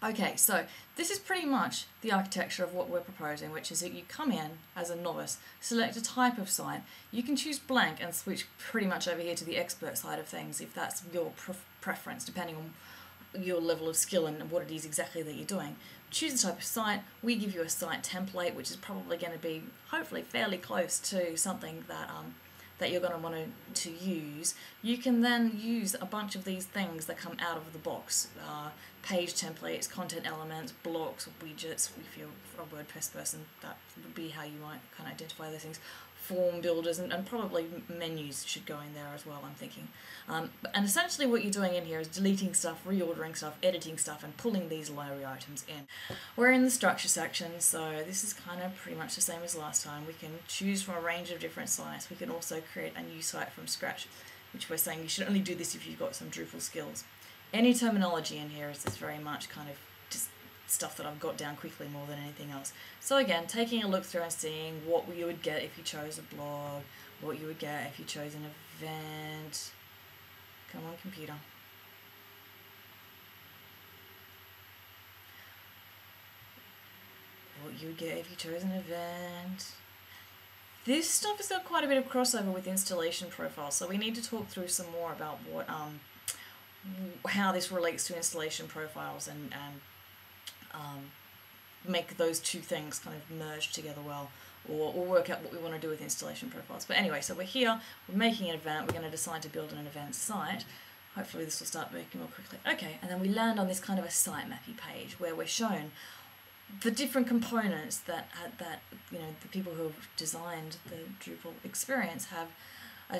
Okay, so this is pretty much the architecture of what we're proposing, which is that you come in as a novice, select a type of site, you can choose blank and switch pretty much over here to the expert side of things if that's your preference, depending on your level of skill and what it is exactly that you're doing. Choose the type of site, we give you a site template, which is probably going to be hopefully fairly close to something that you're going to want to use. You can then use a bunch of these things that come out of the box. Page templates, content elements, blocks, widgets. If you're a WordPress person, that would be how you might kind of identify those things. Form builders, and probably menus should go in there as well, I'm thinking. And essentially what you're doing in here is deleting stuff, reordering stuff, editing stuff, and pulling these library items in. We're in the structure section, so this is kind of pretty much the same as last time. We can choose from a range of different sites. We can also create a new site from scratch, which we're saying you should only do this if you've got some Drupal skills. Any terminology in here is just very much kind of just stuff that I've got down quickly more than anything else. So again, taking a look through and seeing what you would get if you chose a blog, what you would get if you chose an event. Come on, computer. What you would get if you chose an event. This stuff has got quite a bit of crossover with installation profiles, so we need to talk through some more about what how this relates to installation profiles and make those two things kind of merge together well, or work out what we want to do with installation profiles. But anyway, so we're here, we're making an event, we're going to decide to build an event site. Hopefully this will start working more quickly. Okay, and then we land on this kind of a sitemappy page where we're shown the different components that you know the people who have designed the Drupal experience have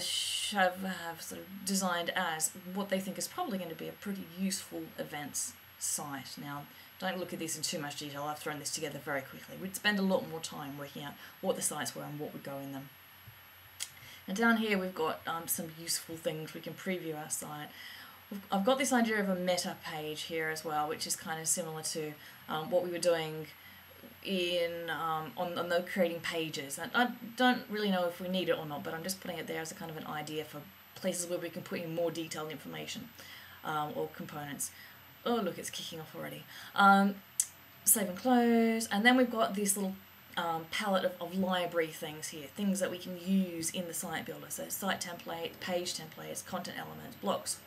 sort of designed as what they think is probably going to be a pretty useful events site. Now, don't look at this in too much detail, I've thrown this together very quickly. We'd spend a lot more time working out what the sites were and what would go in them. And down here we've got some useful things. We can preview our site. I've got this idea of a meta page here as well, which is kind of similar to what we were doing in on the creating pages. And I don't really know if we need it or not, but I'm just putting it there as a kind of an idea for places where we can put in more detailed information or components. Oh look, it's kicking off already. Save and close, and then we've got this little palette of library things here, things that we can use in the site builder. So site template, page templates, content elements, blocks,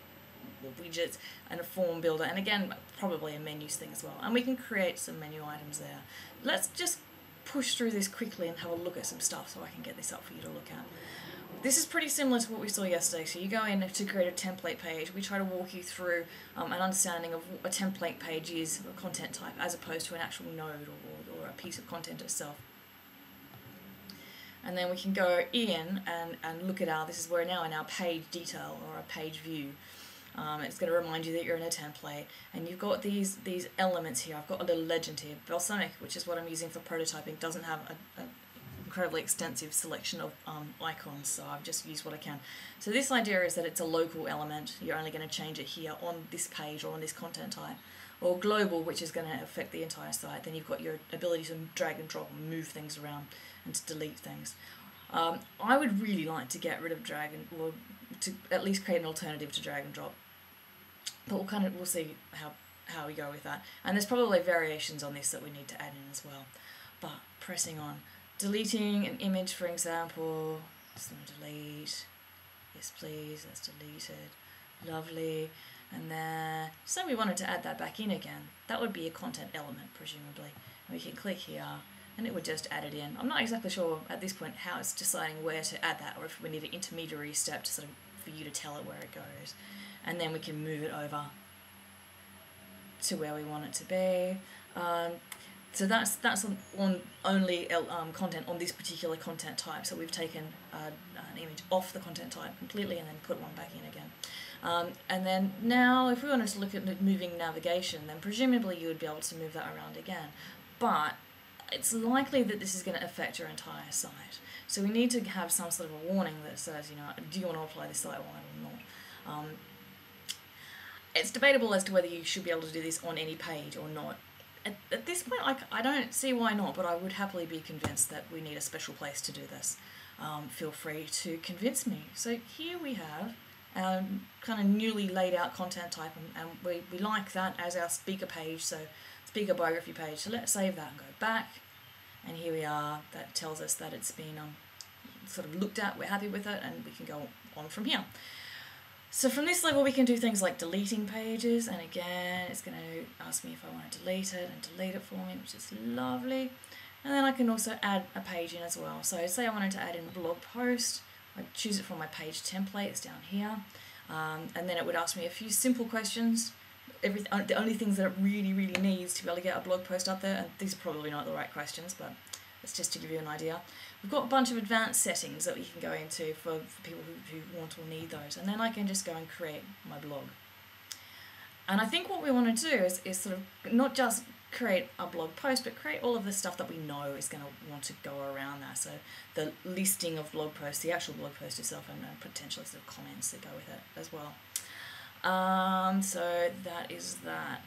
widgets, and a form builder, and again probably a menus thing as well. And we can create some menu items there. Let's just push through this quickly and have a look at some stuff so I can get this up for you to look at. This is pretty similar to what we saw yesterday. So you go in to create a template page. We try to walk you through an understanding of what a template page is, a content type, as opposed to an actual node or a piece of content itself. And then we can go in and look at this is where now in our page detail or a page view. It's going to remind you that you're in a template, and you've got these elements here. I've got a little legend here. Balsamiq, which is what I'm using for prototyping, doesn't have an incredibly extensive selection of icons, so I've just used what I can. So this idea is that it's a local element. You're only going to change it here on this page or on this content type. Or global, which is going to affect the entire site. Then you've got your ability to drag and drop and move things around and to delete things. I would really like to get rid of drag and, or to at least create an alternative to drag and drop. But we'll see how we go with that. And there's probably variations on this that we need to add in as well. But pressing on, deleting an image, for example. Just going to delete. Yes, please. That's deleted. Lovely. And then, so we wanted to add that back in again. That would be a content element, presumably. And we can click here, and it would just add it in. I'm not exactly sure at this point how it's deciding where to add that, or if we need an intermediary step to sort of for you to tell it where it goes. And then we can move it over to where we want it to be. So that's on only content on this particular content type. So we've taken an image off the content type completely and then put one back in again. And then now if we wanted to look at moving navigation, then presumably you would be able to move that around again. But it's likely that this is going to affect your entire site. So we need to have some sort of a warning that says, you know, do you want to apply this site-wide or not? It's debatable as to whether you should be able to do this on any page or not. At this point, I don't see why not, but I would happily be convinced that we need a special place to do this. Feel free to convince me. So here we have kind of newly laid out content type, and we like that as our speaker page, so speaker biography page. So let's save that and go back, and here we are. That tells us that it's been sort of looked at, we're happy with it, and we can go on from here. So from this level we can do things like deleting pages, and again it's going to ask me if I want to delete it and delete it for me, which is lovely. And then I can also add a page in as well. So say I wanted to add in a blog post, I'd choose it from my page templates down here, and then it would ask me a few simple questions, the only things that it really needs to be able to get a blog post up there, and these are probably not the right questions, but it's just to give you an idea. We've got a bunch of advanced settings that we can go into for people who want or need those, and then I can just go and create my blog. And I think what we want to do is sort of not just create a blog post, but create all of the stuff that we know is going to want to go around that. So the listing of blog posts, the actual blog post itself, and potentially sort of comments that go with it as well. So that is that.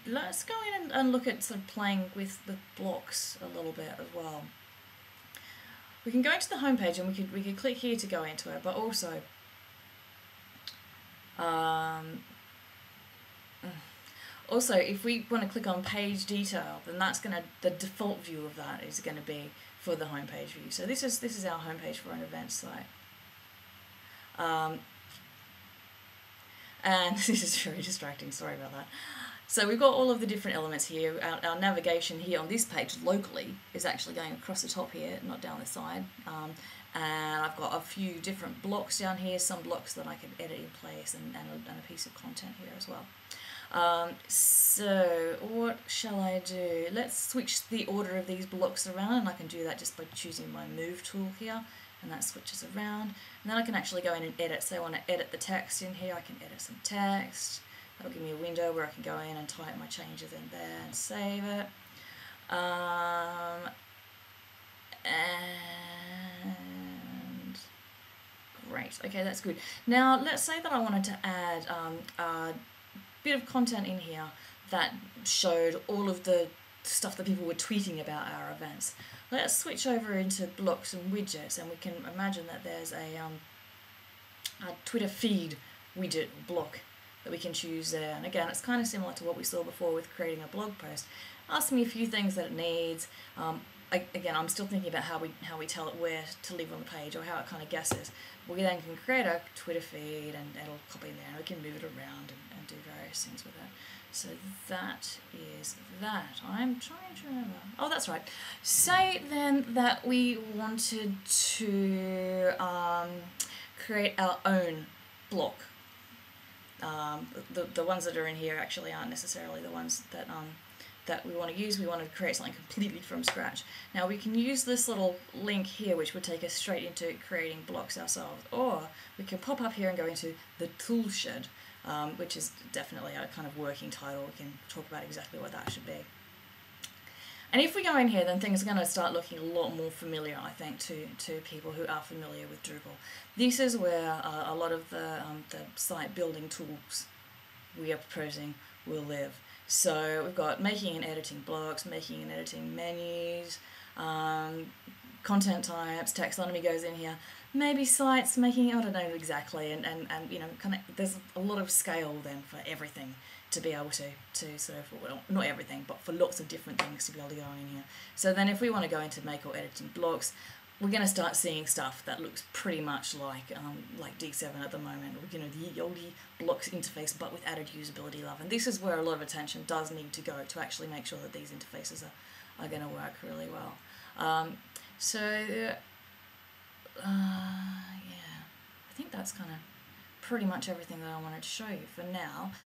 Let's go in and look at sort of playing with the blocks a little bit as well. We can go into the home page, and we could click here to go into it, but also also, if we want to click on page detail, then the default view of that is going to be for the home page view. So this is our home page for an event site. And this is very distracting, sorry about that. So we've got all of the different elements here. Our navigation here on this page locally is actually going across the top here, not down the side. And I've got a few different blocks down here, some blocks that I can edit in place, and a piece of content here as well. So what shall I do? Let's switch the order of these blocks around, and I can do that just by choosing my move tool here, and that switches around. And then I can actually go in and edit. So I want to edit the text in here, I can edit some text. That'll give me a window where I can go in and type my changes in there and save it. And great, okay, that's good. Now let's say that I wanted to add a bit of content in here that showed all of the stuff that people were tweeting about our events. Let's switch over into blocks and widgets, and we can imagine that there's a Twitter feed widget block that we can choose there. And again, it's kind of similar to what we saw before with creating a blog post. Ask me a few things that it needs. Again, I'm still thinking about how we tell it where to live on the page, or how it kind of guesses. We then can create a Twitter feed, and it'll copy in there, and we can move it around and do various things with it. So that is that. I'm trying to remember. Oh, that's right. Say then that we wanted to create our own block. The ones that are in here actually aren't necessarily the ones that we want to use. We want to create something completely from scratch. Now we can use this little link here, which would take us straight into creating blocks ourselves, or we can pop up here and go into the toolshed, which is definitely a kind of working title. We can talk about exactly what that should be. And if we go in here, then things are going to start looking a lot more familiar, I think, to people who are familiar with Drupal. This is where a lot of the site building tools we are proposing will live. So we've got making and editing blocks, making and editing menus, content types, taxonomy goes in here, maybe sites, making, I don't know exactly, and you know, kind of, there's a lot of scale then for everything to be able to sort of, well, not everything, but for lots of different things to be able to go in here. So then if we want to go into make or editing blocks, we're going to start seeing stuff that looks pretty much like D7 at the moment, you know, the Yodi blocks interface, but with added usability love. And this is where a lot of attention does need to go to actually make sure that these interfaces are going to work really well. Yeah, I think that's kind of pretty much everything that I wanted to show you for now.